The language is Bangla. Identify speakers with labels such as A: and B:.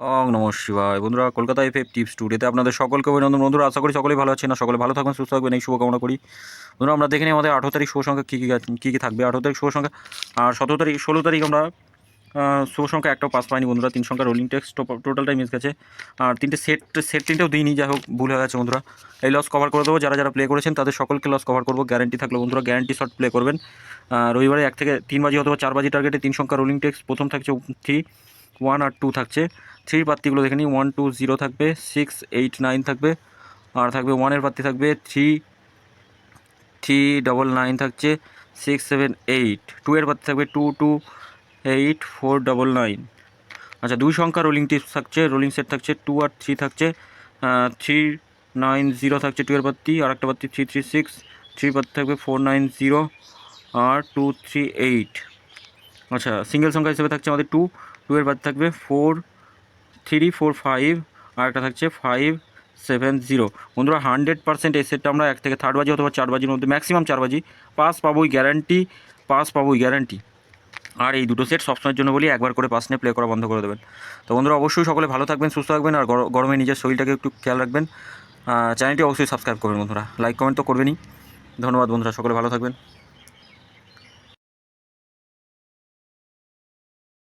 A: নমঃ শিবায়। বন্ধুরা, কলকাতা এফএফ টিপস টুডেতে আপনাদের সকলকে অভিনন্দন। বন্ধুরা, আশা করি সকলেই ভালো আছেন, না সকলে ভালো থাকবেন, সুস্থ থাকবেন, এই শুভকামনা করি। বন্ধুরা, আমরা দেখে নিই আমাদের 18 তারিখ শুভ সংখ্যা কী কী থাকবে। 18 তারিখ শুভ সংখ্যা, আর 17 তারিখ 16 তারিখ আমরা শুভ সংখ্যা একটাও পাস পাইনি বন্ধুরা। 3 সংখ্যা রোলিং টেক্সট টোটালটাই মিস গেছে। আর সেট তিনটেও দিইনি, যাই হোক ভুল হয়ে গেছে বন্ধুরা। এই লস কভার করে দেবো। যারা যারা প্লে করেছেন তাদের সকলকে লস কভার করবো, গ্যারেন্টি থাকলো বন্ধুরা। গ্যারেন্টি শট প্লে করবেন। রবিবারে 1 থেকে 3 বাজি অথবা 4 বাজি টার্গেটে 3 সংখ্যা রোলিং টেক্সট। প্রথম থাকছে 3, 1 আর 2 থাকছে। 3 পাত্তিগুলো দেখে নিই। 1 2 0 থাকবে, 6 8 9 থাকবে, আর থাকবে 1-এর পাত্তি থাকবে 3 3 9 9 থাকছে, 6 7 8। 2-এর পাত্তি থাকবে 2 2 8 4 9 9। আচ্ছা, 2 সংখ্যা রোলিং টিপস থাকছে, রোলিং সেট থাকছে 2 আর 3 থাকছে। 3 9 0 থাকছে 2-এর পাত্তি, আর একটা পাত্তি 3 3 6। 3 পাত্তি থাকবে 4 9 0 আর 2 3 8। আচ্ছা, সিঙ্গেল সংখ্যা হিসেবে থাকছে আমাদের 2-এর পাত্তি থাকবে 4 3 4 5, আর একটা থাকছে 5 7 0। বন্ধুরা, 100% এই সেটটা আমরা 1 থেকে 3 বাজি অথবা 4 বাজির মধ্যে, ম্যাক্সিমাম 4 বাজি পাস পাবোই, গ্যারান্টি। পাস পাবোই গ্যারান্টি। আর এই দুটো সেট সবসময়ের জন্য বলি, একবার করে পাস নিয়ে প্লে করা বন্ধ করে দেবেন। তো বন্ধুরা, অবশ্যই সকলে ভালো থাকবেন, সুস্থ থাকবেন, আর গরমে নিজের শরীরটাকে একটু খেয়াল রাখবেন। চ্যানেলটি অবশ্যই সাবস্ক্রাইব করবেন বন্ধুরা, লাইক কমেন্ট তো করবেনই। ধন্যবাদ বন্ধুরা, সকলে ভালো থাকবেন।